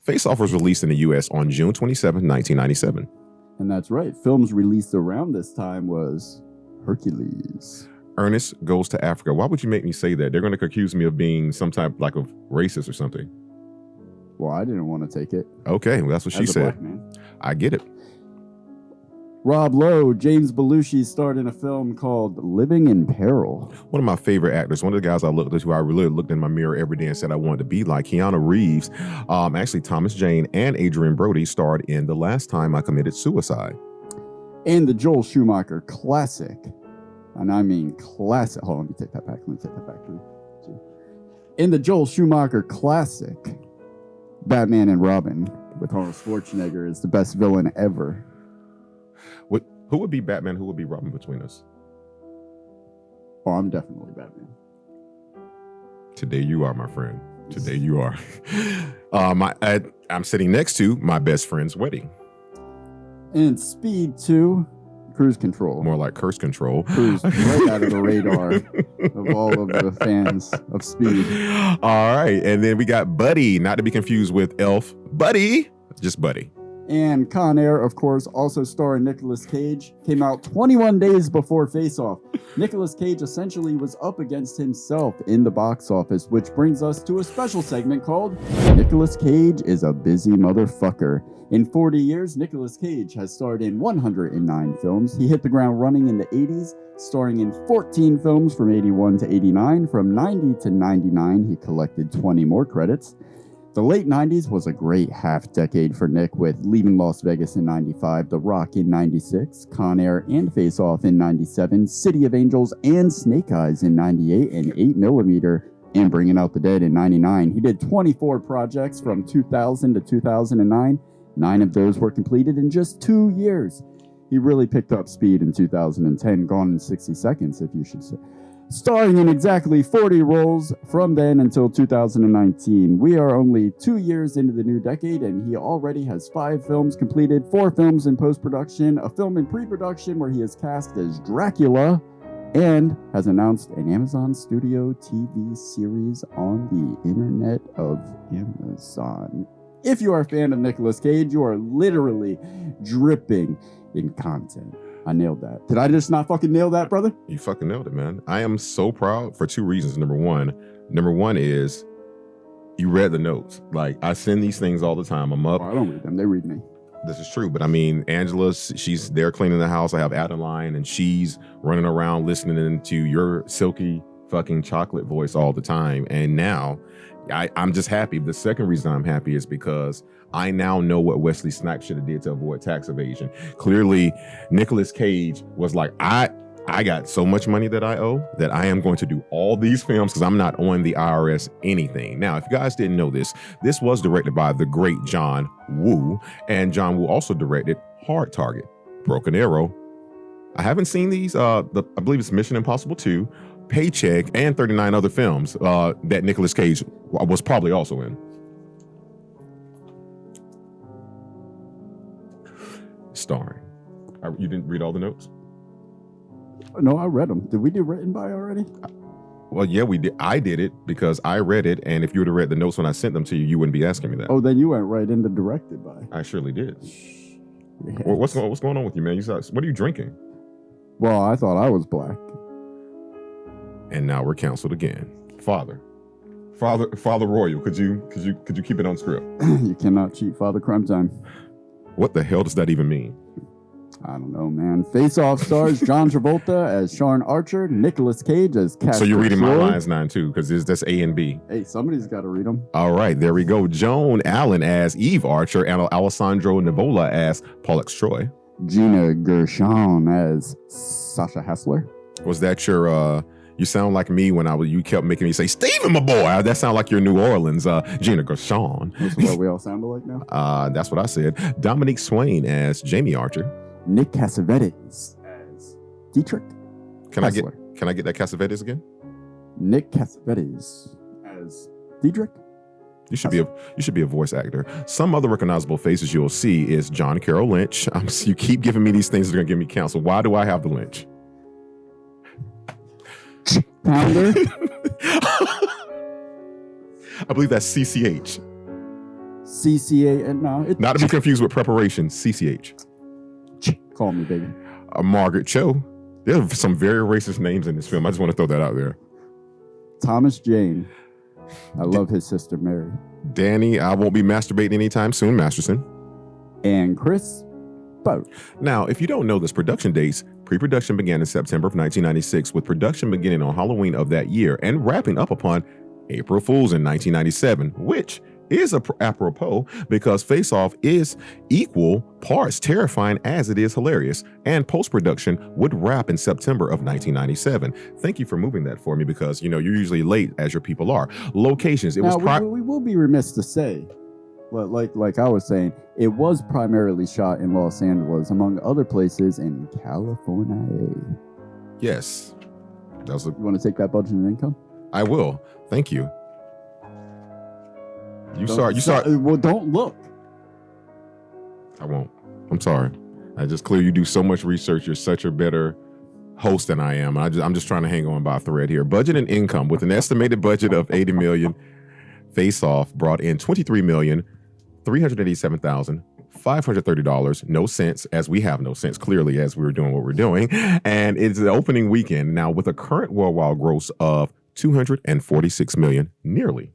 Face Off was released in the U.S. on June 27, 1997. And that's right. Films released around this time was Hercules. Ernest Goes to Africa. Why would you make me say that? They're going to accuse me of being some type like of racist or something. Well, I didn't want to take it. Okay, well, that's what she As a said. black man. I get it. Rob Lowe, James Belushi starred in a film called Living in Peril. One of my favorite actors, one of the guys I looked at who I really looked in my mirror every day and said I wanted to be like, Keanu Reeves. Actually, Thomas Jane and Adrian Brody starred in The Last Time I Committed Suicide. And the Joel Schumacher classic. And I mean classic. Hold on, let me take that back. In the Joel Schumacher classic, Batman and Robin with Arnold Schwarzenegger is the best villain ever. Who would be Batman? Who would be Robin between us? Oh, I'm definitely Batman. Today you are, my friend. Today you are. I'm sitting next to my best friend's wedding. And Speed 2, Cruise Control. More like Curse Control. Cruise right out of the radar of all of the fans of Speed. All right. And then we got Buddy, not to be confused with Elf. Buddy, just Buddy. And Con Air, of course, also starring Nicolas Cage, came out 21 days before Face Off. Nicolas Cage essentially was up against himself in the box office, which brings us to a special segment called Nicolas Cage is a Busy Motherfucker. In 40 years, Nicolas Cage has starred in 109 films. He hit the ground running in the 80s, starring in 14 films from 81 to 89. From 90 to 99, he collected 20 more credits. The late 90s was a great half-decade for Nick, with Leaving Las Vegas in 95, The Rock in 96, Con Air and Face Off in 97, City of Angels and Snake Eyes in 98, and 8mm and Bringing Out the Dead in 99. He did 24 projects from 2000 to 2009. 9 of those were completed in just 2 years. He really picked up speed in 2010, Gone in 60 Seconds, if you should say. Starring in exactly 40 roles from then until 2019. We are only 2 years into the new decade, and he already has 5 films completed, 4 films in post-production, a film in pre-production where he is cast as Dracula, and has announced an Amazon Studio TV series on the Internet of Amazon. If you are a fan of Nicolas Cage, you are literally dripping in content. I nailed that. Did I just not fucking nail that, brother? You fucking nailed it, man. I am so proud for 2 reasons. Number one is you read the notes. Like, I send these things all the time. I'm up. Oh, I don't read them. They read me. This is true. But I mean, Angela, she's there cleaning the house. I have Adeline, and she's running around listening to your silky fucking chocolate voice all the time. And now I'm just happy. The second reason I'm happy is because I now know what Wesley Snipes should have did to avoid tax evasion. Clearly, Nicolas Cage was like, I got so much money that I owe that I am going to do all these films because I'm not on the IRS anything. Now, if you guys didn't know this was directed by the great John Woo, and John Woo also directed Hard Target, Broken Arrow. I haven't seen these. I believe it's Mission Impossible 2, Paycheck, and 39 other films that Nicolas Cage was probably also in. Starring. You didn't read all the notes? No, I read them. Did we do written by already? Well, yeah, we did. I did it because I read it, and if you would have read the notes when I sent them to you, you wouldn't be asking me that. Oh, then you went right into directed by. I surely did. Yes. What's going on with you, man? What are you drinking? Well, I thought I was black. And now we're canceled again. Father Royal, could you keep it on script? You cannot cheat Father Crime Time. What the hell does that even mean? I don't know, man. Face Off stars John Travolta as Sharon Archer, Nicolas Cage as Casper. So you're reading Shore. my lines 9 too, because that's A and B. Hey, somebody's got to read them. All right, there we go. Joan Allen as Eve Archer, and Alessandro Nivola as Pollux Troy. Gina Gershon as Sasha Hassler. Was that your? You sound like me when you kept making me say, Steven, my boy. That sound like your New Orleans, Gina Gershon. That's what we all sound like now? That's what I said. Dominique Swain as Jamie Archer. Nick Cassavetes as Dietrich Can I get that Cassavetes again? Nick Cassavetes as Dietrich. You should be a voice actor. Some other recognizable faces you'll see is John Carroll Lynch. You keep giving me these things that are going to give me counsel. Why do I have the Lynch? Pounder. I believe that's CCH. CCA, and no, it's Not to be confused with preparation, CCH. call me baby. Margaret Cho. There are some very racist names in this film. I just want to throw that out there. Thomas Jane. I love his sister Mary. Danny, I won't be masturbating anytime soon, Masterson. And Chris Boat. Now, if you don't know this, production dates, pre-production began in September of 1996, with production beginning on Halloween of that year and wrapping up upon April Fool's in 1997, which is apropos because Face Off is equal parts terrifying as it is hilarious, and post-production would wrap in September of 1997. Thank you for moving that for me because, you're usually late as your people are. Locations, we will be remiss to say, but like I was saying, it was primarily shot in Los Angeles, among other places in California. Yes. You want to take that budget and income? I will. Thank you. You saw. Well, don't look. I won't. I'm sorry. I just clear you do so much research. You're such a better host than I am. I'm just trying to hang on by a thread here. Budget and income. With an estimated budget of $80 million, Face Off brought in $23,387,530. No cents, as we have no sense, clearly, as we were doing what we're doing. And it's the opening weekend now with a current worldwide gross of $246 million, nearly.